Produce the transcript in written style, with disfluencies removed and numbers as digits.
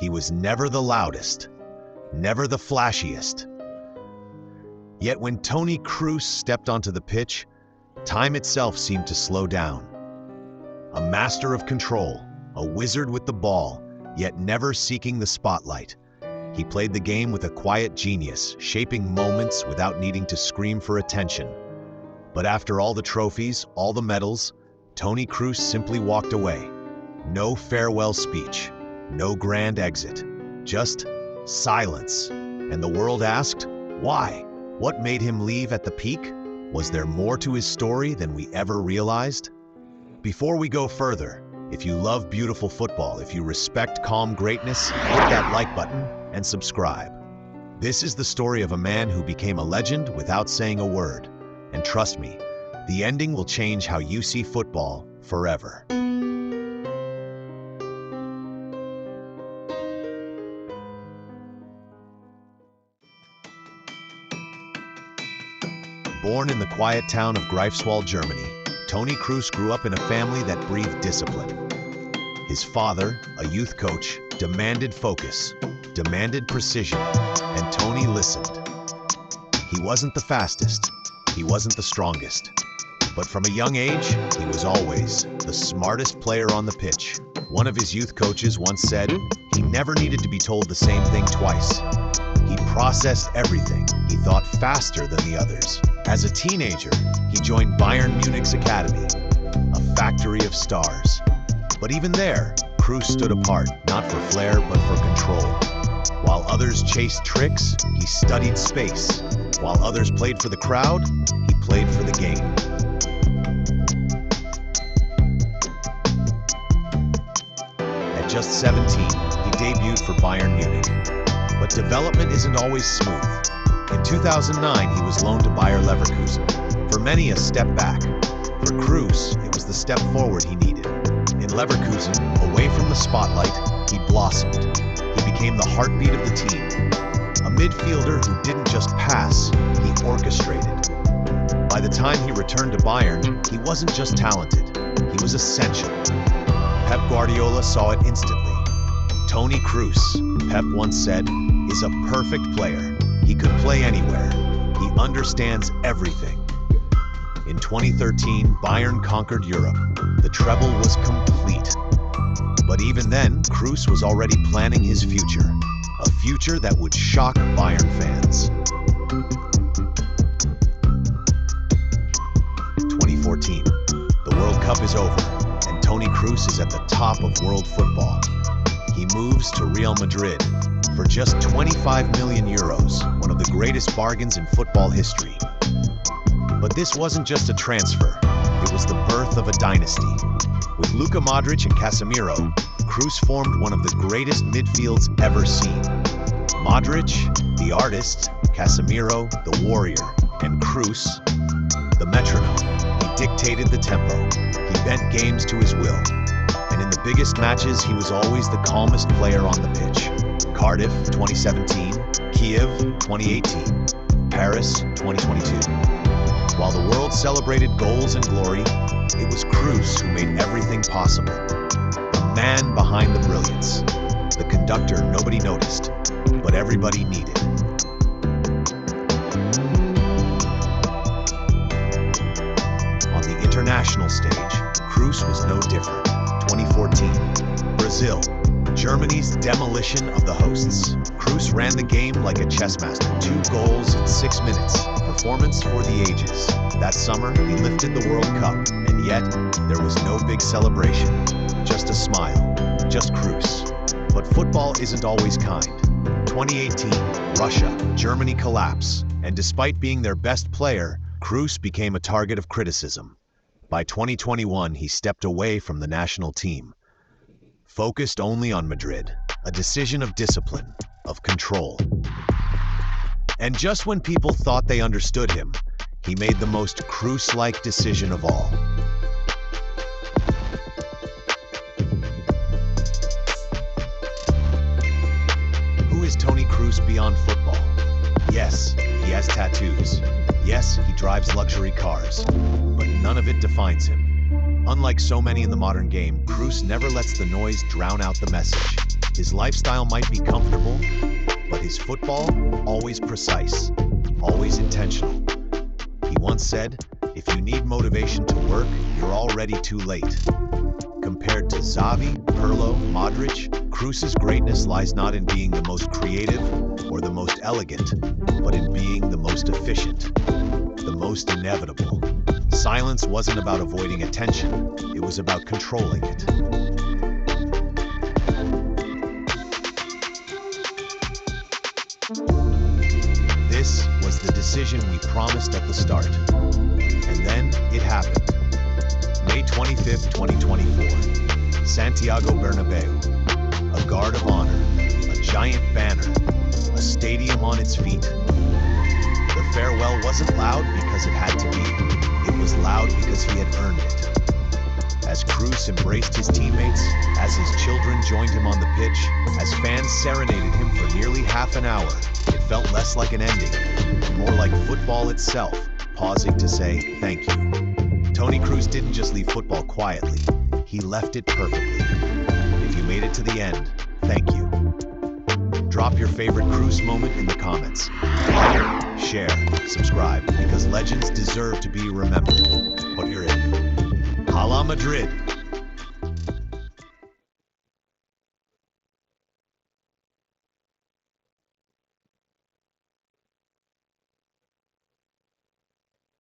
He was never the loudest, never the flashiest. Yet when Toni Kroos stepped onto the pitch, time itself seemed to slow down. A master of control, a wizard with the ball, yet never seeking the spotlight. He played the game with a quiet genius, shaping moments without needing to scream for attention. But after all the trophies, all the medals, Toni Kroos simply walked away. No farewell speech, no grand exit, just silence. And the world asked, why? What made him leave at the peak? Was there more to his story than we ever realized? Before we go further, if you love beautiful football, if you respect calm greatness, hit that like button and subscribe. This is the story of a man who became a legend without saying a word. And trust me, the ending will change how you see football forever. Born in the quiet town of Greifswald, Germany, Toni Kroos grew up in a family that breathed discipline. His father, a youth coach, demanded focus, demanded precision, and Toni listened. He wasn't the fastest, he wasn't the strongest, but from a young age, he was always the smartest player on the pitch. One of his youth coaches once said, he never needed to be told the same thing twice. He processed everything. He thought faster than the others. As a teenager, he joined Bayern Munich's academy, a factory of stars. But even there, Kroos stood apart, not for flair, but for control. While others chased tricks, he studied space. While others played for the crowd, he played for the game. At just 17, he debuted for Bayern Munich. But development isn't always smooth. In 2009, he was loaned to Bayer Leverkusen. For many, a step back. For Kroos, it was the step forward he needed. In Leverkusen, away from the spotlight, he blossomed. He became the heartbeat of the team. A midfielder who didn't just pass, he orchestrated. By the time he returned to Bayern, he wasn't just talented, he was essential. Pep Guardiola saw it instantly. Toni Kroos, Pep once said, is a perfect player. He could play anywhere. He understands everything. In 2013, Bayern conquered Europe. The treble was complete. But even then, Kroos was already planning his future. A future that would shock Bayern fans. 2014. The World Cup is over, and Toni Kroos is at the top of world football. He moves to Real Madrid for just 25 million euros, one of the greatest bargains in football history. But this wasn't just a transfer, it was the birth of a dynasty. With Luka Modric and Casemiro, Kroos formed one of the greatest midfields ever seen. Modric, the artist, Casemiro, the warrior, and Kroos, the metronome. He dictated the tempo. He bent games to his will. And in the biggest matches, he was always the calmest player on the pitch. Cardiff, 2017, Kiev, 2018, Paris, 2022. While the world celebrated goals and glory, it was Kroos who made everything possible. The man behind the brilliance. The conductor nobody noticed, but everybody needed. On the international stage, Kroos was no different. 2014, Brazil, Germany's demolition of the hosts. Kroos ran the game like a chess master. 2 goals in 6 minutes. Performance for the ages. That summer, he lifted the World Cup, and yet, there was no big celebration. Just a smile. Just Kroos. But football isn't always kind. 2018, Russia, Germany collapse, and despite being their best player, Kroos became a target of criticism. By 2021, he stepped away from the national team, focused only on Madrid, a decision of discipline, of control. And just when people thought they understood him, he made the most Kroos-like decision of all. Who is Toni Kroos beyond football? Yes, he has tattoos. Yes, he drives luxury cars. But none of it defines him. Unlike so many in the modern game, Kroos never lets the noise drown out the message. His lifestyle might be comfortable, but his football, always precise, always intentional. He once said, "If you need motivation to work, you're already too late." Compared to Xavi, Pirlo, Modric, Kroos's greatness lies not in being the most creative or the most elegant, but in being the most efficient, the most inevitable. Silence wasn't about avoiding attention, it was about controlling it. This was the decision we promised at the start. And then it happened. May 25th, 2024. Santiago Bernabeu. A guard of honor, a giant banner, a stadium on its feet. The farewell wasn't loud because it had to be. It was loud because he had earned it. As Kroos embraced his teammates, as his children joined him on the pitch, as fans serenaded him for nearly half an hour, it felt less like an ending, more like football itself, pausing to say thank you. Toni Kroos didn't just leave football quietly, he left it perfectly. If you made it to the end, thank you. Drop your favorite Kroos moment in the comments. Like, share, subscribe, because legends deserve to be remembered. But you're in. Hala Madrid!